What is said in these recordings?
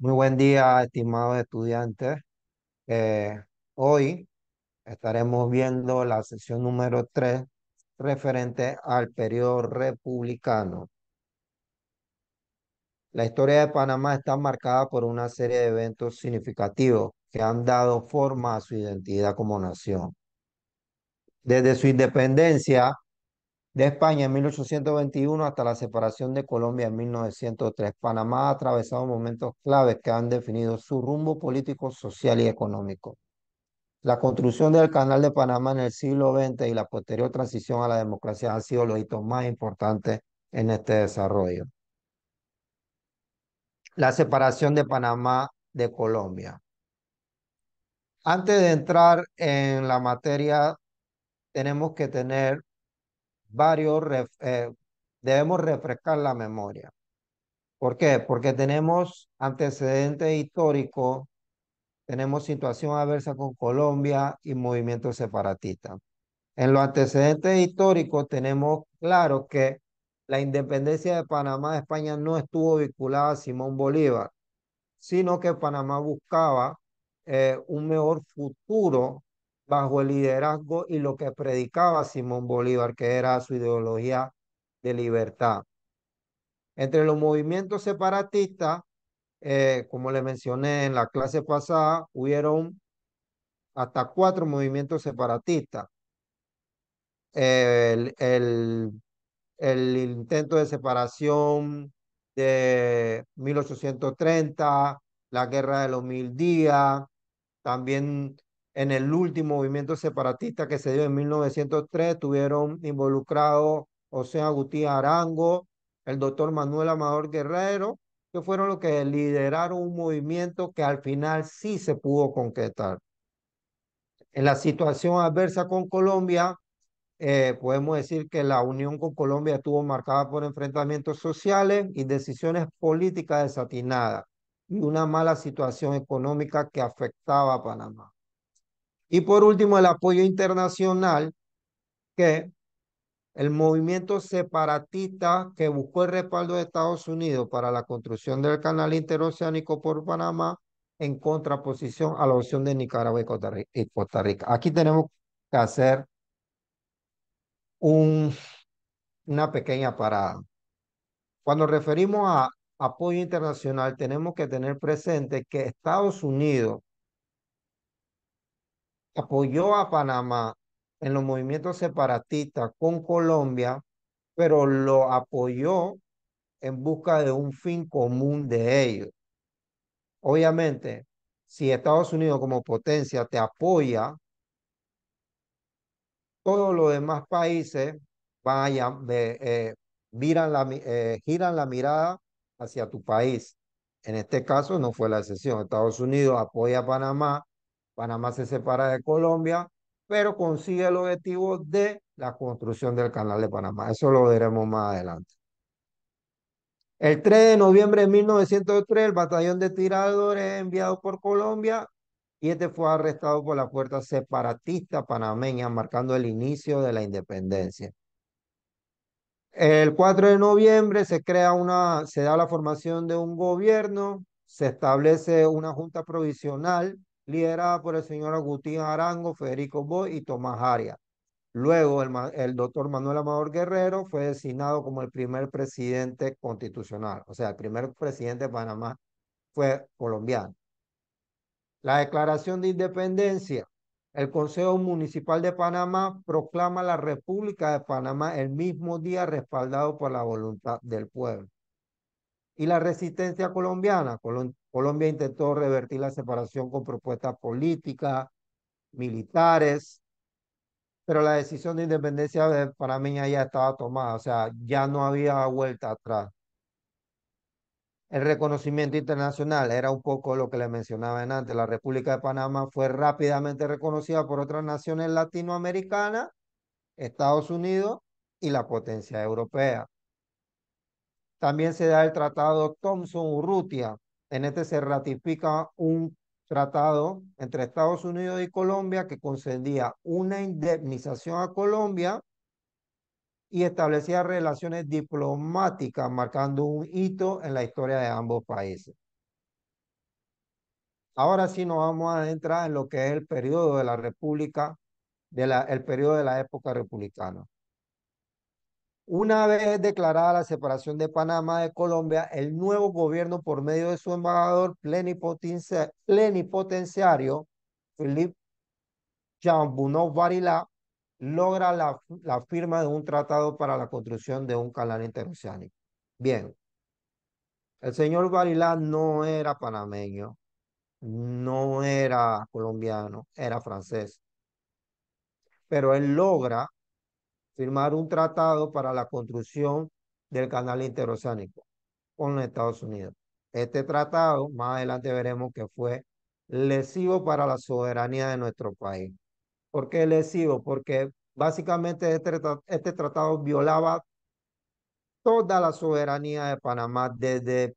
Muy buen día, estimados estudiantes. Hoy estaremos viendo la sesión número 3 referente al periodo republicano. La historia de Panamá está marcada por una serie de eventos significativos que han dado forma a su identidad como nación. Desde su independencia de España en 1821 hasta la separación de Colombia en 1903, Panamá ha atravesado momentos claves que han definido su rumbo político, social y económico. La construcción del Canal de Panamá en el siglo XX y la posterior transición a la democracia han sido los hitos más importantes en este desarrollo. La separación de Panamá de Colombia. Antes de entrar en la materia, tenemos que tener debemos refrescar la memoria. ¿Por qué? Porque tenemos antecedentes históricos, tenemos situación adversa con Colombia y movimientos separatistas. En los antecedentes históricos tenemos claro que la independencia de Panamá de España no estuvo vinculada a Simón Bolívar, sino que Panamá buscaba un mejor futuro bajo el liderazgo y lo que predicaba Simón Bolívar, que era su ideología de libertad. Entre los movimientos separatistas, como le mencioné en la clase pasada, hubieron hasta 4 movimientos separatistas. El, el el intento de separación de 1830, la guerra de los 1000 días, también en el último movimiento separatista que se dio en 1903 tuvieron involucrados José Agustín Arango, el doctor Manuel Amador Guerrero, que fueron los que lideraron un movimiento que al final sí se pudo concretar. En la situación adversa con Colombia, podemos decir que la unión con Colombia estuvo marcada por enfrentamientos sociales y decisiones políticas desatinadas y una mala situación económica que afectaba a Panamá. Y por último, el apoyo internacional, que el movimiento separatista que buscó el respaldo de Estados Unidos para la construcción del canal interoceánico por Panamá en contraposición a la opción de Nicaragua y Costa Rica. Aquí tenemos que hacer un, una pequeña parada. Cuando referimos a apoyo internacional, tenemos que tener presente que Estados Unidos apoyó a Panamá en los movimientos separatistas con Colombia, pero lo apoyó en busca de un fin común de ellos. Obviamente, si Estados Unidos como potencia te apoya, todos los demás países vayan, giran la mirada hacia tu país. En este caso no fue la excepción. Estados Unidos apoya a Panamá, Panamá se separa de Colombia, pero consigue el objetivo de la construcción del Canal de Panamá. Eso lo veremos más adelante. El 3 de noviembre de 1903, el batallón de tiradores enviado por Colombia y este fue arrestado por la fuerza separatista panameña, marcando el inicio de la independencia. El 4 de noviembre se da la formación de un gobierno, se establece una junta provisional liderada por el señor Agustín Arango, Federico Boy y Tomás Arias. Luego el doctor Manuel Amador Guerrero fue designado como el primer presidente constitucional, o sea, el primer presidente de Panamá fue colombiano. La declaración de independencia. El Consejo Municipal de Panamá proclama la República de Panamá el mismo día respaldado por la voluntad del pueblo. Y la resistencia colombiana. Colombia intentó revertir la separación con propuestas políticas, militares, pero la decisión de independencia de panameña ya estaba tomada, o sea, ya no había vuelta atrás. El reconocimiento internacional era un poco lo que le mencionaba en antes. La República de Panamá fue rápidamente reconocida por otras naciones latinoamericanas, Estados Unidos y la potencia europea. También se da el tratado Thomson-Urrutia. En este se ratifica un tratado entre Estados Unidos y Colombia que concedía una indemnización a Colombia y establecía relaciones diplomáticas, marcando un hito en la historia de ambos países. Ahora sí nos vamos a adentrar en lo que es el periodo de la República, el periodo de la época republicana. Una vez declarada la separación de Panamá de Colombia, el nuevo gobierno, por medio de su embajador plenipotenciario, Philippe Jean-Bounou Barila, logra la firma de un tratado para la construcción de un canal interoceánico. Bien, el señor Barila no era panameño, no era colombiano, era francés, pero él logra firmar un tratado para la construcción del canal interoceánico con los Estados Unidos. Este tratado, más adelante veremos que fue lesivo para la soberanía de nuestro país. ¿Por qué lesivo? Porque básicamente este tratado violaba toda la soberanía de Panamá desde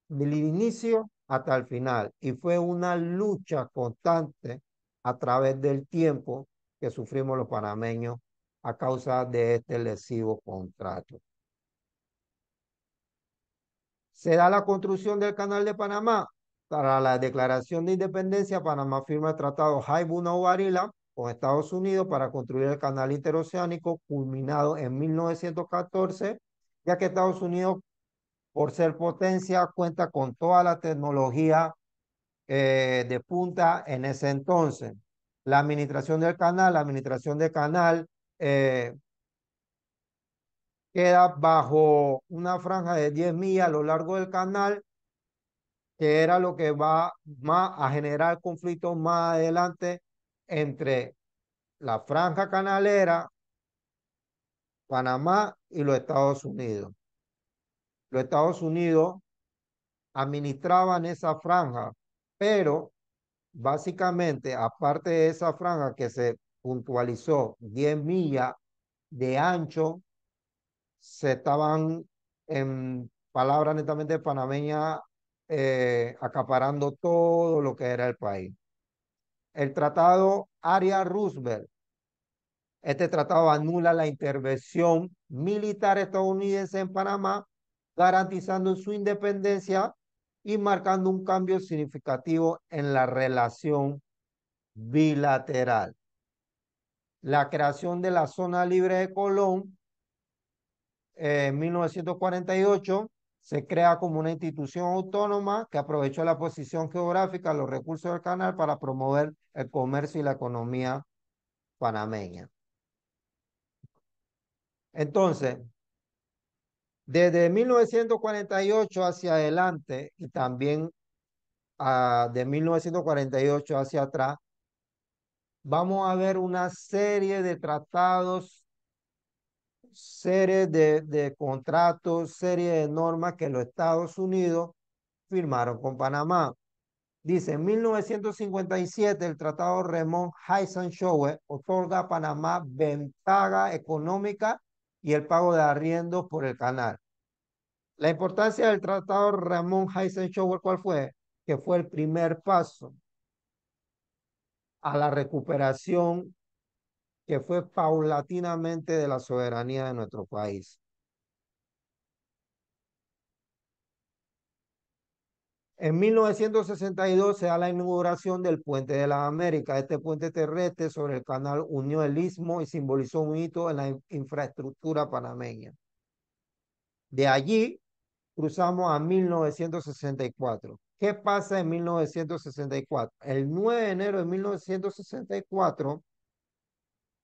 el inicio hasta el final. Y fue una lucha constante a través del tiempo que sufrimos los panameños a causa de este lesivo contrato. Se da la construcción del Canal de Panamá. Para la declaración de independencia, Panamá firma el tratado Haibuna-Barila con Estados Unidos para construir el canal interoceánico culminado en 1914, ya que Estados Unidos, por ser potencia, cuenta con toda la tecnología de punta en ese entonces. La administración del canal eh, queda bajo una franja de 10 millas a lo largo del canal, que era lo que va más a generar conflictos más adelante entre la franja canalera, Panamá y los Estados Unidos. Los Estados Unidos administraban esa franja, pero básicamente, aparte de esa franja que se puntualizó 10 millas de ancho, se estaban, en palabras netamente panameñas, acaparando todo lo que era el país. El tratado Arias-Roosevelt. Este tratado anula la intervención militar estadounidense en Panamá, garantizando su independencia y marcando un cambio significativo en la relación bilateral. La creación de la zona libre de Colón en 1948 se crea como una institución autónoma que aprovechó la posición geográfica, los recursos del canal para promover el comercio y la economía panameña. Entonces, desde 1948 hacia adelante y también de 1948 hacia atrás, vamos a ver una serie de tratados, serie de contratos, serie de normas que los Estados Unidos firmaron con Panamá. Dice, en 1957 el tratado Ramon-Eisenhower otorga a Panamá ventaja económica y el pago de arriendos por el canal. La importancia del tratado Ramon-Eisenhower, ¿cuál fue? Que fue el primer paso a la recuperación que fue paulatinamente de la soberanía de nuestro país. En 1962 se da la inauguración del Puente de las Américas. Este puente terrestre sobre el canal unió el Istmo y simbolizó un hito en la infraestructura panameña. De allí cruzamos a 1964. ¿Qué pasa en 1964? El 9 de enero de 1964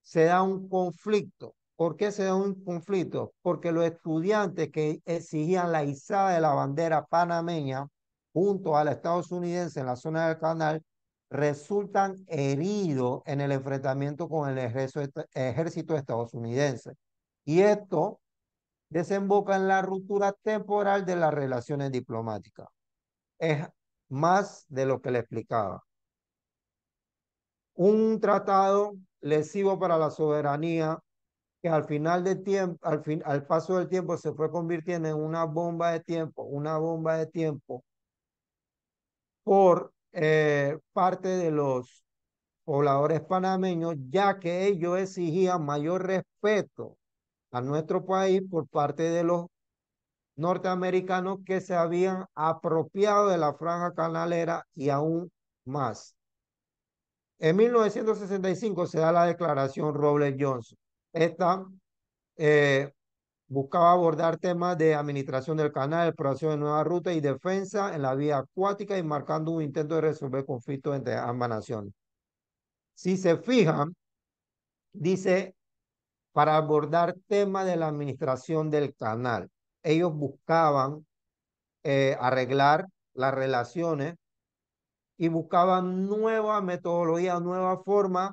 se da un conflicto. ¿Por qué se da un conflicto? Porque los estudiantes que exigían la izada de la bandera panameña junto a la estadounidense en la zona del canal resultan heridos en el enfrentamiento con el ejército estadounidense. Y esto desemboca en la ruptura temporal de las relaciones diplomáticas. Es más de lo que le explicaba. Un tratado lesivo para la soberanía que al final del tiempo, al paso del tiempo se fue convirtiendo en una bomba de tiempo por parte de los pobladores panameños, ya que ellos exigían mayor respeto a nuestro país por parte de los norteamericanos que se habían apropiado de la franja canalera y aún más. En 1965 se da la declaración Robles-Johnson. Esta eh, buscaba abordar temas de administración del canal, exploración de nuevas rutas y defensa en la vía acuática y marcando un intento de resolver conflictos entre ambas naciones. Si se fijan, dice para abordar temas de la administración del canal. Ellos buscaban arreglar las relaciones y buscaban nuevas metodologías, nuevas formas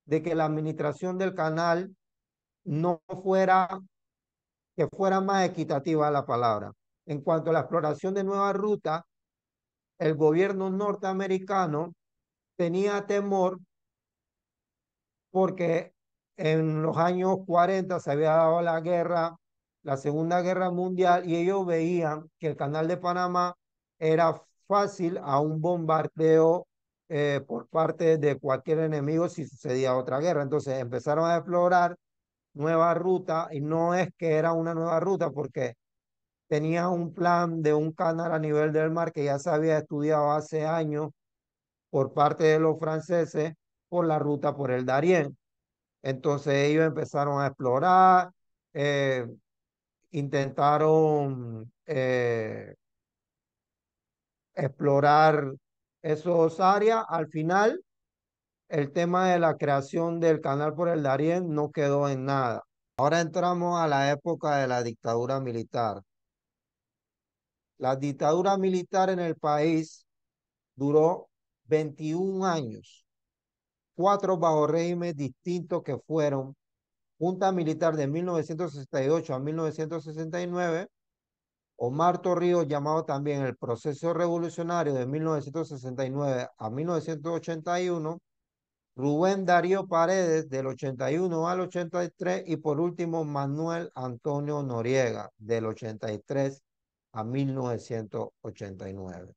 de que la administración del canal no fuera, que fuera más equitativa la palabra. En cuanto a la exploración de nuevas rutas, el gobierno norteamericano tenía temor porque en los años 40 se había dado la guerra, la Segunda Guerra Mundial, y ellos veían que el Canal de Panamá era fácil a un bombardeo por parte de cualquier enemigo si sucedía otra guerra. Entonces empezaron a explorar nuevas rutas y no es que era una nueva ruta porque tenía un plan de un canal a nivel del mar que ya se había estudiado hace años por parte de los franceses por la ruta por el Darién. Entonces ellos empezaron a explorar, eh, intentaron explorar esos áreas. Al final, el tema de la creación del canal por el Darién no quedó en nada. Ahora entramos a la época de la dictadura militar. La dictadura militar en el país duró 21 años, 4 bajo regímenes distintos que fueron Junta Militar de 1968 a 1969, Omar Torrijos, llamado también el Proceso Revolucionario de 1969 a 1981, Rubén Darío Paredes del 81 al 83 y por último Manuel Antonio Noriega del 83 a 1989.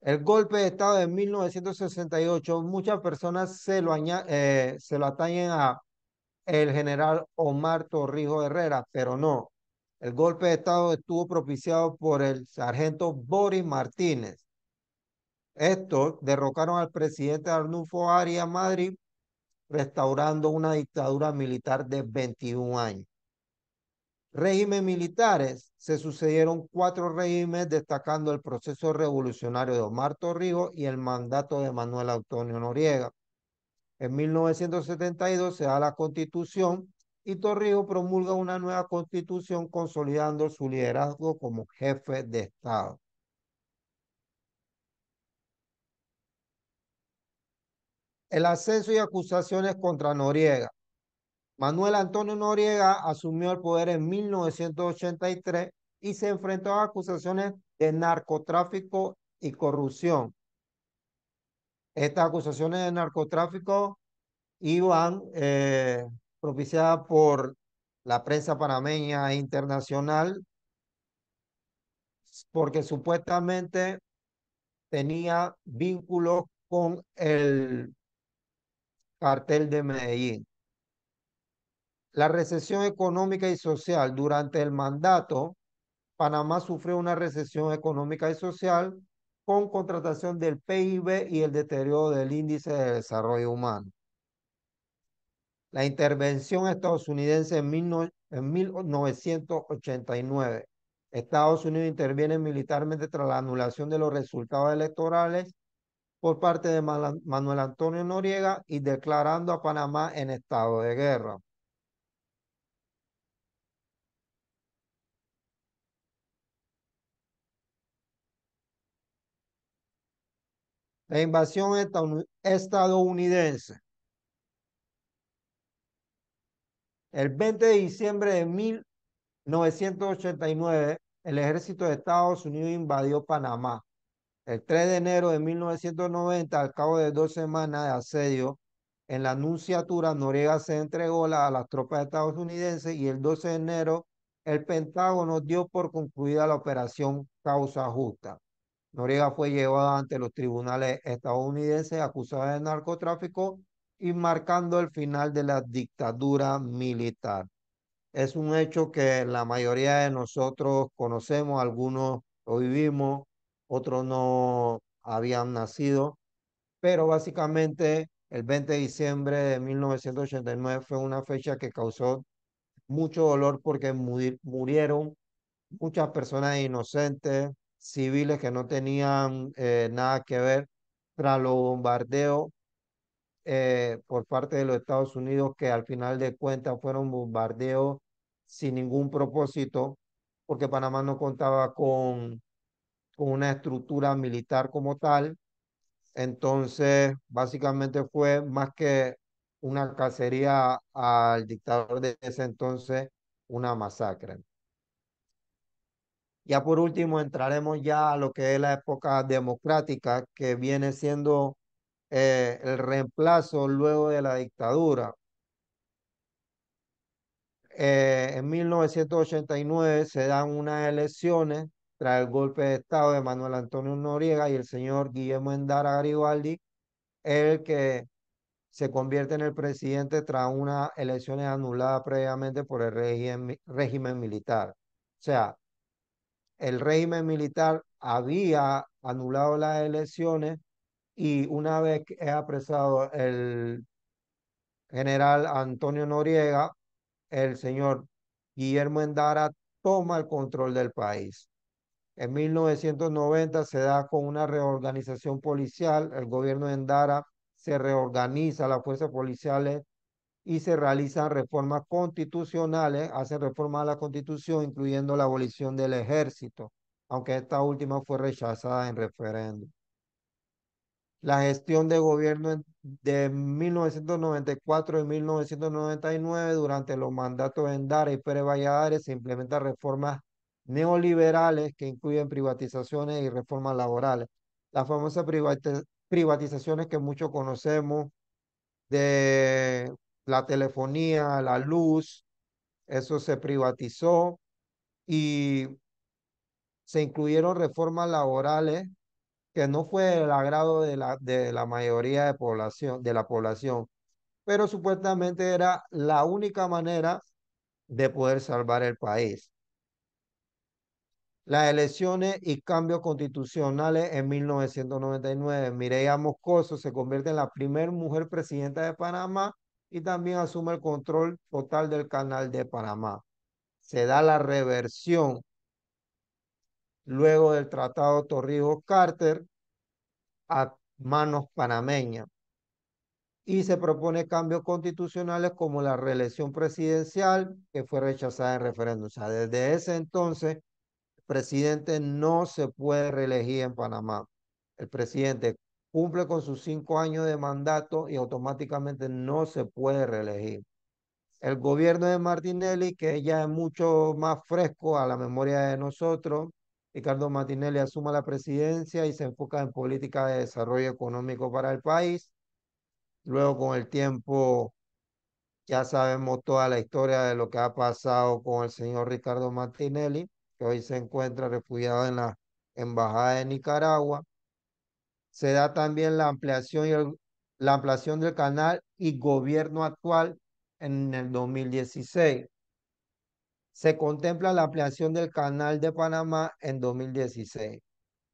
El golpe de Estado de 1968, muchas personas se lo atañen a el general Omar Torrijos Herrera, pero no. El golpe de Estado estuvo propiciado por el sargento Boris Martínez. Estos derrocaron al presidente Arnulfo Arias Madrid, restaurando una dictadura militar de 21 años. Regímenes militares, se sucedieron 4 regímenes, destacando el proceso revolucionario de Omar Torrijos y el mandato de Manuel Antonio Noriega. En 1972 se da la Constitución y Torrijos promulga una nueva Constitución consolidando su liderazgo como jefe de Estado. El ascenso y acusaciones contra Noriega. Manuel Antonio Noriega asumió el poder en 1983 y se enfrentó a acusaciones de narcotráfico y corrupción. Estas acusaciones de narcotráfico iban propiciadas por la prensa panameña e internacional porque supuestamente tenía vínculos con el cartel de Medellín. La recesión económica y social durante el mandato, Panamá sufrió una recesión económica y social con contratación del PIB y el deterioro del índice de desarrollo humano. La intervención estadounidense en 1989. Estados Unidos interviene militarmente tras la anulación de los resultados electorales por parte de Manuel Antonio Noriega y declarando a Panamá en estado de guerra. La invasión estadounidense. El 20 de diciembre de 1989, el ejército de Estados Unidos invadió Panamá. El 3 de enero de 1990, al cabo de 2 semanas de asedio, en la Nunciatura, Noriega se entregó a las tropas estadounidenses y el 12 de enero el Pentágono dio por concluida la operación Causa Justa. Noriega fue llevado ante los tribunales estadounidenses acusado de narcotráfico y marcando el final de la dictadura militar. Es un hecho que la mayoría de nosotros conocemos, algunos lo vivimos, otros no habían nacido, pero básicamente el 20 de diciembre de 1989 fue una fecha que causó mucho dolor porque murieron muchas personas inocentes, civiles que no tenían nada que ver tras los bombardeos por parte de los Estados Unidos, que al final de cuentas fueron bombardeos sin ningún propósito, porque Panamá no contaba con una estructura militar como tal. Entonces, básicamente fue más que una cacería al dictador de ese entonces, una masacre. Ya por último entraremos ya a lo que es la época democrática, que viene siendo el reemplazo luego de la dictadura. En 1989 se dan unas elecciones tras el golpe de Estado de Manuel Antonio Noriega y el señor Guillermo Endara Garibaldi, el que se convierte en el presidente tras unas elecciones anuladas previamente por el régimen militar. O sea, el régimen militar había anulado las elecciones y una vez que es apresado el general Antonio Noriega, el señor Guillermo Endara toma el control del país. En 1990 se da con una reorganización policial, el gobierno de Endara se reorganiza las fuerzas policiales y se realizan reformas constitucionales, hace reformas a la constitución, incluyendo la abolición del ejército, aunque esta última fue rechazada en referéndum. La gestión de gobierno de 1994 y 1999, durante los mandatos de Endara y Pérez Valladares, se implementan reformas neoliberales que incluyen privatizaciones y reformas laborales. Las famosas privatizaciones que muchos conocemos de la telefonía, la luz, eso se privatizó y se incluyeron reformas laborales que no fue el agrado de la mayoría de la población, pero supuestamente era la única manera de poder salvar el país. Las elecciones y cambios constitucionales en 1999. Mireya Moscoso se convierte en la primera mujer presidenta de Panamá y también asume el control total del canal de Panamá. Se da la reversión luego del Tratado Torrijos-Carter a manos panameñas y se propone cambios constitucionales como la reelección presidencial, que fue rechazada en referéndum. O sea, desde ese entonces, el presidente no se puede reelegir en Panamá. El presidente cumple con sus 5 años de mandato y automáticamente no se puede reelegir. El gobierno de Martinelli, que ya es mucho más fresco a la memoria de nosotros, Ricardo Martinelli asume la presidencia y se enfoca en política de desarrollo económico para el país. Luego, con el tiempo, ya sabemos toda la historia de lo que ha pasado con el señor Ricardo Martinelli, que hoy se encuentra refugiado en la Embajada de Nicaragua. Se da también la ampliación del canal y gobierno actual en el 2016. Se contempla la ampliación del canal de Panamá en 2016.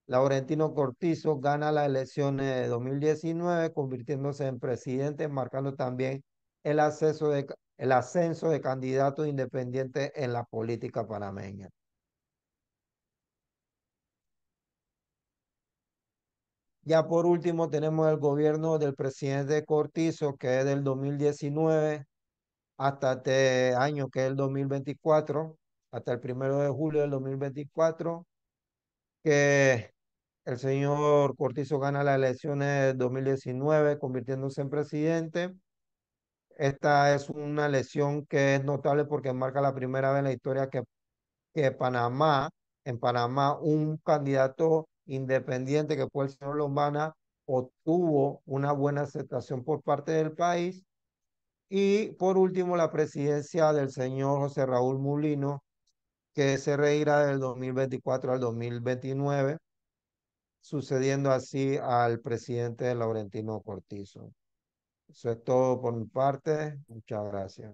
Laurentino Cortizo gana las elecciones de 2019, convirtiéndose en presidente, marcando también el ascenso de candidatos independientes en la política panameña. Ya por último tenemos el gobierno del presidente Cortizo, que es del 2019 hasta este año, que es el 2024, hasta el 1 de julio del 2024, que el señor Cortizo gana las elecciones de 2019, convirtiéndose en presidente. Esta es una elección que es notable porque marca la primera vez en la historia que en Panamá, un candidato independiente que fue el señor Lombana, obtuvo una buena aceptación por parte del país. Y por último, la presidencia del señor José Raúl Mulino, que se reirá del 2024 al 2029, sucediendo así al presidente Laurentino Cortizo. Eso es todo por mi parte. Muchas gracias.